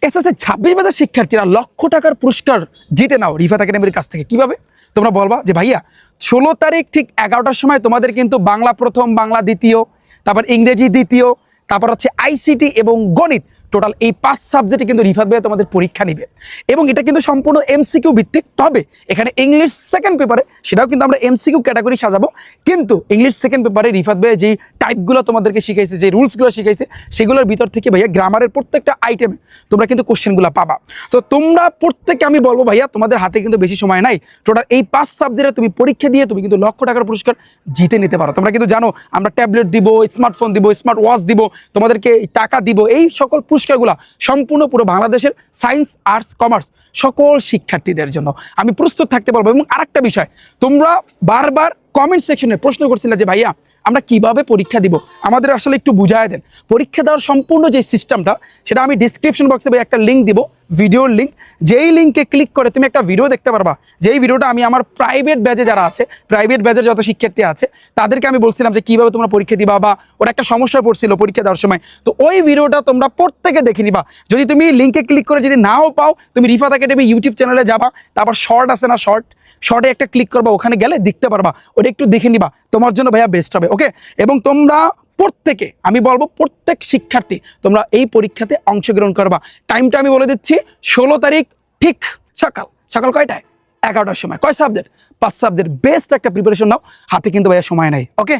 SSC 26 ব্যাচের শিক্ষার্থীরা লক্ষ টাকার পুরস্কার জিতে নাও রিফাত একাডেমির কাছ থেকে। কিভাবে? তোমরা বলবা যে ভাইয়া 16 তারিখ ঠিক 11টার সময় তোমাদের কিন্তু বাংলা প্রথম, বাংলা দ্বিতীয়, তারপর ইংরেজি দ্বিতীয়, তারপর হচ্ছে আইসিটি এবং গণিত, টোটাল এই 5 সাবজেক্টে কিন্তু রিফাত ভাইয়া তোমাদের পরীক্ষা নিবে এবং এটা কিন্তু সম্পূর্ণ এমসিকিউ ভিত্তিক। তবে এখানে ইংলিশ সেকেন্ড পেপারে সেটাও কিন্তু আমরা এমসিকিউ ক্যাটাগরি সাজাবো, কিন্তু ইংলিশ সেকেন্ড পেপারে রিফাত ভাইয়া যেই টাইপগুলো তোমাদেরকে শিখাইছে, যে রুলসগুলো শিখাইছে, সেগুলোর ভিতর থেকে ভাইয়া গ্রামারের প্রত্যেকটা আইটেমে তোমরা কিন্তু কোশ্চেনগুলো পাবা। তো তোমরা প্রত্যেককে আমি বলবো ভাইয়া তোমাদের হাতে কিন্তু বেশি সময় নাই, টোটাল এই 5 সাবজেক্টে তুমি পরীক্ষা দিয়ে তুমি কিন্তু লক্ষ টাকার পুরস্কার জিতে নিতে পারো। তোমরা কিন্তু জানো আমরা ট্যাবলেট দিব, স্মার্টফোন দিব, স্মার্ট ওয়াচ দিব, তোমাদেরকে টাকা দিব, এই সকল পুরস্কারগুলো সম্পূর্ণ পুরো বাংলাদেশের সায়েন্স, আর্টস, কমার্স সকল শিক্ষার্থীদের জন্য আমি প্রস্তুত থাকতে পারবো। এবং আরেকটা বিষয়, তোমরা বারবার কমেন্ট সেকশনে প্রশ্ন করছিলে যে ভাইয়া আমরা কিভাবে পরীক্ষা দিব, আমাদের আসলে একটু বুঝায় দেন। পরীক্ষা দেওয়ার সম্পূর্ণ যে সিস্টেমটা সেটা আমি ডিসক্রিপশন বক্সে ভাই একটা লিঙ্ক দিব, ভিডিওর লিঙ্ক, যেই লিঙ্কে ক্লিক করে তুমি একটা ভিডিও দেখতে পারবা, যেই ভিডিওটা আমি আমার প্রাইভেট ব্যাচে যারা আছে, প্রাইভেট ব্যাচের যত শিক্ষার্থী আছে তাদেরকে আমি বলছিলাম যে কিভাবে তোমরা পরীক্ষা দিবা, বা ওরা একটা সমস্যায় পড়ছিল পরীক্ষা দেওয়ার সময়, তো ওই ভিডিওটা তোমরা প্রত্যেকে দেখে নিবা। যদি তুমি লিঙ্কে ক্লিক করে যদি নাও পাও, তুমি রিফাত একাডেমি ইউটিউব চ্যানেলে যাবা, তারপর শর্ট আছে না, শর্টে একটা ক্লিক করবা, ওখানে গেলে দেখতে পারবা, ওটা একটু দেখে নিবা, তোমার জন্য ভাইয়া বেস্ট হবে। ওকে, এবং তোমরা প্রত্যেকে, আমি বলবো প্রত্যেক শিক্ষার্থী তোমরা এই পরীক্ষাতে অংশগ্রহণ করবা। টাইমটা আমি বলে দিচ্ছি, 16 তারিখ ঠিক সকাল কয়টায়? 11টার সময়। কয় সাবজেক্ট? 5 সাবজেক্ট। বেস্ট একটা প্রিপারেশন নাও, হাতে কিন্তু ভাইয়া সময় নাই। ওকে।